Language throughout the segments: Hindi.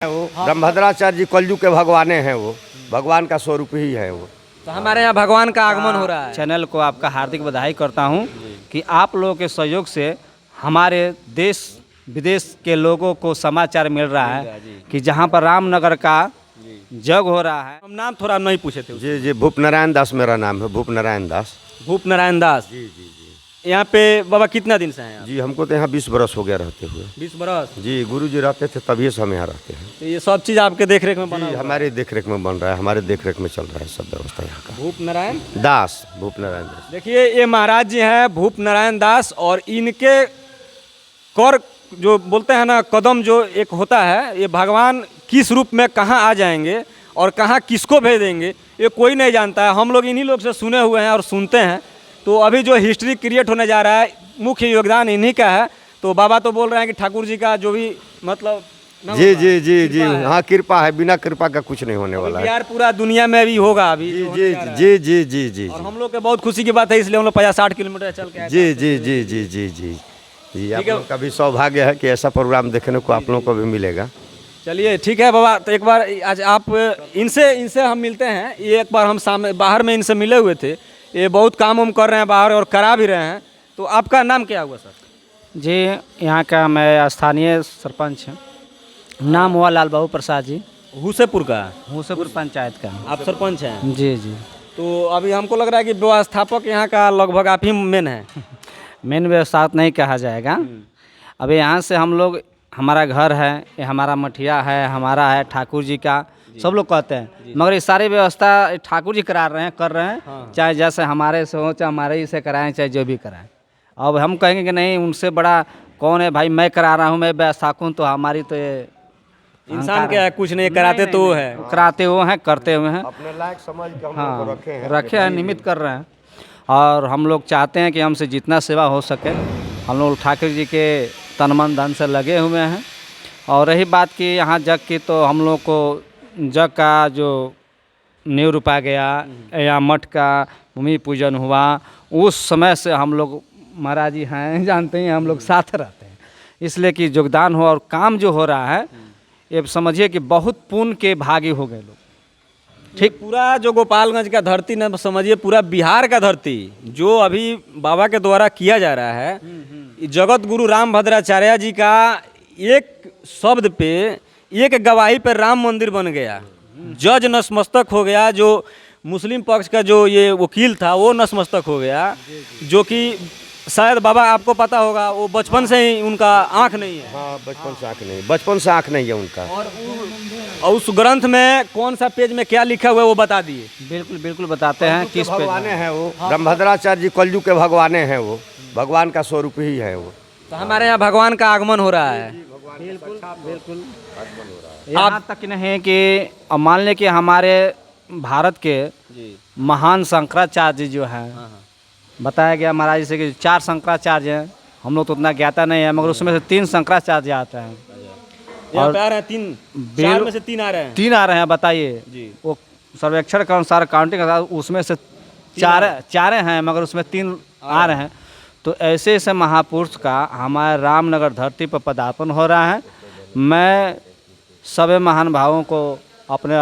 वो ब्रह्मभद्राचार्य जी कलयुग के भगवाने हैं, वो भगवान का स्वरूप ही है वो। तो हमारे यहाँ भगवान का आगमन हो रहा है। चैनल को आपका हार्दिक बधाई करता हूं कि आप लोगों के सहयोग से हमारे देश विदेश के लोगों को समाचार मिल रहा है कि जहां पर रामनगर का जग हो रहा है। हम नाम थोड़ा नहीं पूछे थे। जी जी, भूप नारायण दास मेरा नाम है, भूप नारायण दास। भूप नारायण दास। जी जी जी यहाँ पे बाबा कितना दिन से हैं आप? जी, हमको तो यहाँ 20 बरस हो गया रहते हुए। 20 बरस। जी, गुरु जी रहते थे तभी से हम यहाँ रहते हैं। तो ये सब चीज़ आपके देख रेख में बना जी, हुआ है? हमारे देख रेख में बन रहा है, हमारे देख रेख में चल रहा है सब व्यवस्था यहाँ का। भूप नारायण दास, भूप नारायण दास। देखिए ये महाराज जी हैं भूप नारायण दास, और इनके कर जो बोलते हैं ना कदम जो एक होता है, ये भगवान किस रूप में कहाँ आ जाएंगे और कहाँ किसको भेज देंगे ये कोई नहीं जानता है। हम लोग इन्हीं लोग से सुने हुए हैं और सुनते हैं। तो अभी जो हिस्ट्री क्रिएट होने जा रहा है मुख्य योगदान इन्हीं का है। तो बाबा तो बोल रहे हैं कि ठाकुर जी का जो भी मतलब जी जी जी जी, हाँ कृपा है, बिना कृपा का कुछ नहीं होने वाला है। बिहार पूरा दुनिया में भी होगा अभी जी जो जी होने जा रहा है। जी जी जी जी और हम लोग के बहुत खुशी की बात है, इसलिए हम लोग 50-60 किलोमीटर चल के आए। जी जी जी जी जी जी जी, आप लोग का भी सौभाग्य है कि ऐसा प्रोग्राम देखने को आप लोगों को भी मिलेगा। चलिए ठीक है बाबा, तो एक बार आज आप इनसे हम मिलते हैं। ये एक बार हम सामने बाहर में इनसे मिले हुए थे। ये बहुत काम उम कर रहे हैं बाहर और करा भी रहे हैं। तो आपका नाम क्या हुआ सर? जी, यहाँ का मैं स्थानीय सरपंच हूँ। नाम हुआ लाल बाबू प्रसाद जी, हुसेपुर का। हुसेपुर पंचायत का। आप सरपंच हैं? जी जी। तो अभी हमको लग रहा है कि व्यवस्थापक यहाँ का लगभग आप ही मेन है। मेन व्यवस्थापक नहीं कहा जाएगा। अभी यहाँ से हम लोग, हमारा घर है, ये हमारा मठिया है, हमारा है, ठाकुर जी का सब लोग कहते हैं, मगर ये सारी व्यवस्था ठाकुर जी करा रहे हैं, कर रहे हैं। हाँ। चाहे जैसे हमारे से हो, चाहे हमारे ही से कराएं, चाहे जो भी कराएं। अब हम कहेंगे कि नहीं उनसे बड़ा कौन है भाई, मैं करा रहा हूँ, मैं व्यवस्थापक हूँ, तो हमारी तो ये इंसान क्या है, कुछ नहीं कराते तो वो है। कराते हुए हैं, करते हुए हैं। अपने लायक समझ के हम लोग हाँ, को रखे हैं, रखे हैं, निमित्त कर रहे हैं। और हम लोग चाहते हैं कि हमसे जितना सेवा हो सके हम लोग ठाकुर जी के तन मन धन से लगे हुए हैं। और रही बात कि यहाँ जग की, तो हम लोग को जग का जो नींव रूपा गया या मठ का भूमि पूजन हुआ, उस समय से हम लोग महाराज जी हैं, जानते हैं हम लोग साथ रहते हैं, इसलिए कि योगदान हो। और काम जो हो रहा है ये समझिए कि बहुत पुण्य के भागी हो गए लोग। ठीक, पूरा जो गोपालगंज का धरती न समझिए, पूरा बिहार का धरती जो अभी बाबा के द्वारा किया जा रहा है, जगत गुरु रामभद्राचार्य जी का एक शब्द पे, एक गवाही पे राम मंदिर बन गया। जज नतमस्तक हो गया। जो मुस्लिम पक्ष का जो ये वकील था वो नतमस्तक हो गया, जो कि शायद बाबा आपको पता होगा, वो बचपन से ही उनका आँख नहीं है। हाँ, बचपन से आँख नहीं, बचपन से आँख नहीं है उनका। और उस ग्रंथ में कौन सा पेज में क्या लिखा हुआ है वो बता दिए। बिल्कुल बिल्कुल बताते हैं किस पे। भगवाने हैं वो, ब्रह्मभद्राचार्य जी कलयुग के भगवाने हैं, वो भगवान का स्वरूप ही है वो। तो हमारे यहाँ भगवान का आगमन हो रहा है। बिल्कुल यहाँ तक नहीं कि अब मान लें कि हमारे भारत के महान शंकराचार्य जी जो हैं, बताया गया महाराज से कि 4 शंकराचार्य हैं। हम लोग तो उतना ज्ञाता नहीं है, मगर उसमें से 3 शंकराचार्य आते हैं। यहाँ पे आ रहे हैं 3, 4 में से 3 आ रहे हैं। 3 आ रहे हैं, बताइए। जी। वो सर्वेक्षण के अनुसार, काउंटिंग के अनुसार उसमें से 4 हैं, मगर उसमें 3 आ रहे हैं। तो ऐसे ऐसे महापुरुष का हमारे रामनगर धरती पर पदार्पण हो रहा है। मैं सभी महान भावों को अपने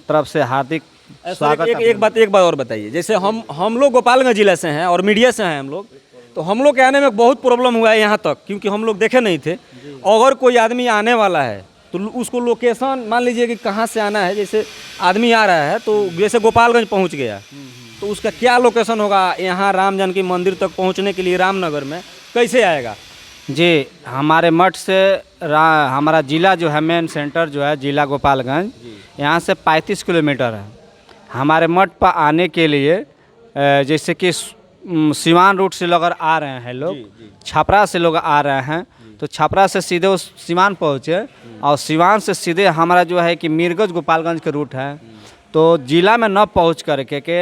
तरफ से हार्दिक स्वागत। एक बात और बताइए। जैसे हम लोग गोपालगंज जिले से हैं और मीडिया से हैं हम लोग, तो हम लोग के आने में बहुत प्रॉब्लम हुआ है यहाँ तक, क्योंकि हम लोग देखे नहीं थे। अगर कोई आदमी आने वाला है तो उसको लोकेशन मान लीजिए कि कहाँ से आना है। जैसे आदमी आ रहा है तो जैसे गोपालगंज पहुँच गया, तो उसका क्या लोकेशन होगा यहाँ राम जानकी मंदिर तक पहुँचने के लिए रामनगर में कैसे आएगा? जी, हमारे मठ से हमारा ज़िला जो है, मेन सेंटर जो है ज़िला गोपालगंज, यहाँ से 35 किलोमीटर है। हमारे मठ पर आने के लिए जैसे कि सिवान रूट से लोग आ रहे हैं लोग, छपरा से लोग आ रहे हैं, तो छपरा से सीधे उस सिवान पहुँचे, और सिवान से सीधे हमारा जो है कि मीरगंज गोपालगंज के रूट है। तो ज़िला में न पहुँच करके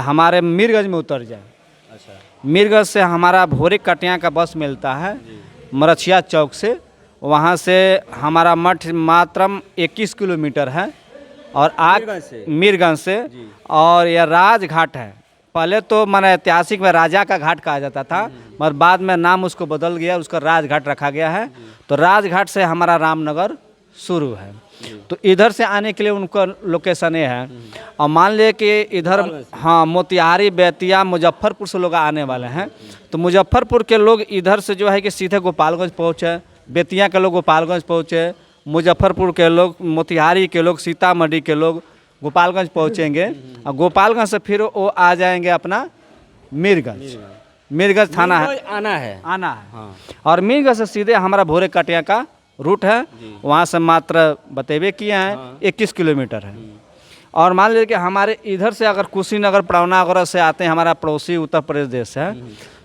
हमारे मीरगंज में उतर जाए। अच्छा। मीरगंज से हमारा भोरे कटिया का बस मिलता है मरछिया चौक से, वहाँ से हमारा मठ मात्रम 21 किलोमीटर है। और मीरगंज से और यह राजघाट है। पहले तो माने ऐतिहासिक में राजा का घाट कहा जाता था, मगर बाद में नाम उसको बदल गया, उसका राजघाट रखा गया है। तो राजघाट से हमारा रामनगर शुरू है। तो इधर से आने के लिए उनका लोकेशन ये है। और मान लिए कि इधर हाँ मोतिहारी, बेतिया, मुजफ्फरपुर से लोग आने वाले हैं, तो मुजफ्फरपुर के लोग इधर से जो है कि सीधे गोपालगंज पहुँचे, बेतिया के लोग गोपालगंज पहुँचे, मुजफ्फरपुर के लोग, मोतिहारी के लोग, सीतामढ़ी के लोग गोपालगंज पहुँचेंगे, और गोपालगंज से फिर वो आ जाएंगे अपना मीरगंज। मीरगंज थाना है, आना है। हाँ। और मीरगंज से सीधे हमारा भोरे कटिया का रूट है, वहाँ से मात्र बतेबे किए हैं 21 किलोमीटर है। और मान लीजिए कि हमारे इधर से अगर कुशीनगर, पड़ौना वगैरह से आते हैं, हमारा पड़ोसी उत्तर प्रदेश देश है,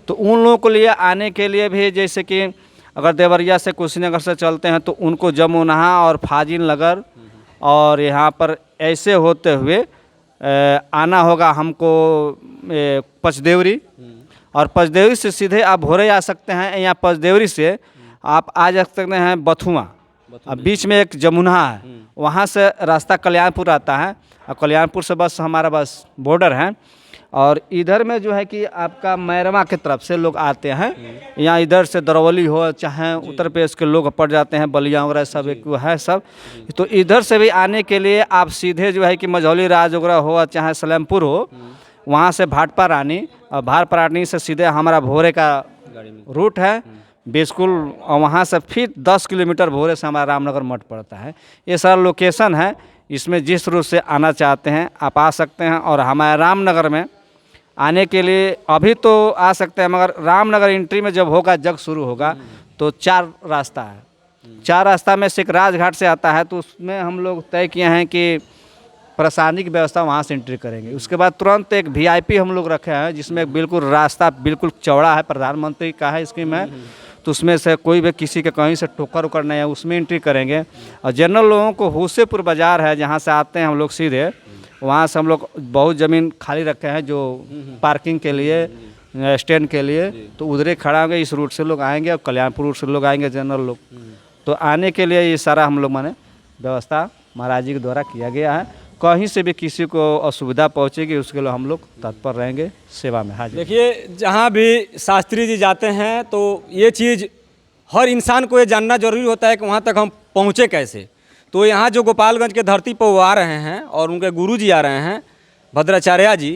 तो उन लोगों को लिए आने के लिए भी जैसे कि अगर देवरिया से कुशीनगर से चलते हैं तो उनको जमुनहा और फाजिल नगर और यहाँ पर ऐसे होते हुए आना होगा हमको पचदेवरी, और पचदेवरी से सीधे आप भोरे आ सकते हैं, या पचदेवरी से आप आ जा सकते हैं बथुआ, अब बीच में एक जमुना है, वहाँ से रास्ता कल्याणपुर आता है, और कल्याणपुर से बस हमारा बस बॉर्डर है। और इधर में जो है कि आपका मैरवा की तरफ से लोग आते हैं, या इधर से दरौली हो, चाहे उत्तर प्रदेश के लोग पड़ जाते हैं, बलिया वगैरह सब एक है सब, तो इधर से भी आने के लिए आप सीधे जो है कि मझौली राज वगैरह हो, चाहे सलेमपुर हो, वहाँ से भाटपा रानी, और भाटपा रानी से सीधे हमारा भोरे का रूट है बिल्कुल, और वहाँ से फिर 10 किलोमीटर भोरे से हमारा रामनगर मठ पड़ता है। ये सारा लोकेशन है, इसमें जिस रूट से आना चाहते हैं आप आ सकते हैं। और हमारे रामनगर में आने के लिए अभी तो आ सकते हैं, मगर रामनगर एंट्री में जब होगा, जग शुरू होगा, तो 4 रास्ता है। 4 रास्ता में से एक राजघाट से आता है, तो उसमें हम लोग तय किए हैं कि प्रशासनिक व्यवस्था वहाँ से एंट्री करेंगे। उसके बाद तुरंत एक VIP हम लोग रखे हैं, जिसमें बिल्कुल रास्ता बिल्कुल चौड़ा है, प्रधानमंत्री का है स्कीम है, तो उसमें से कोई भी किसी के कहीं से ठोकर उकर नहीं है, उसमें एंट्री करेंगे। और जनरल लोगों को हुसेपुर बाज़ार है, जहाँ से आते हैं हम लोग सीधे, वहाँ से हम लोग बहुत ज़मीन खाली रखे हैं जो पार्किंग के लिए, स्टैंड के लिए, तो उधर खड़ा होंगे। इस रूट से लोग आएंगे और कल्याणपुर रूट से लोग आएंगे जनरल लोग। तो आने के लिए ये सारा हम लोग माने व्यवस्था महाराज जी के द्वारा किया गया है। कहीं से भी किसी को असुविधा पहुंचेगी उसके लिए हम लोग तत्पर रहेंगे, सेवा में हाजिर। देखिए, जहाँ भी शास्त्री जी जाते हैं तो ये चीज़ हर इंसान को ये जानना जरूरी होता है कि वहाँ तक हम पहुँचे कैसे। तो यहाँ जो गोपालगंज के धरती पर वो आ रहे हैं और उनके गुरु जी आ रहे हैं भद्राचार्य जी,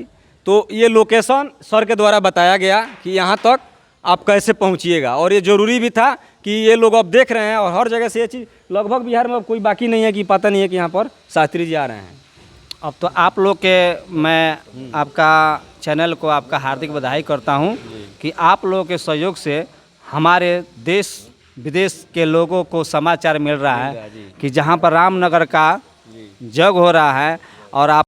तो ये लोकेशन सर के द्वारा बताया गया कि यहाँ तक आप कैसे पहुँचिएगा। और ये ज़रूरी भी था कि ये लोग अब देख रहे हैं, और हर जगह से ये चीज़ लगभग बिहार में अब कोई बाकी नहीं है कि पता नहीं है कि यहाँ पर शास्त्री जी आ रहे हैं। अब तो आप लोग के मैं आपका चैनल को आपका हार्दिक बधाई करता हूं कि आप लोगों के सहयोग से हमारे देश विदेश के लोगों को समाचार मिल रहा है कि जहां पर रामनगर का जग हो रहा है, और आप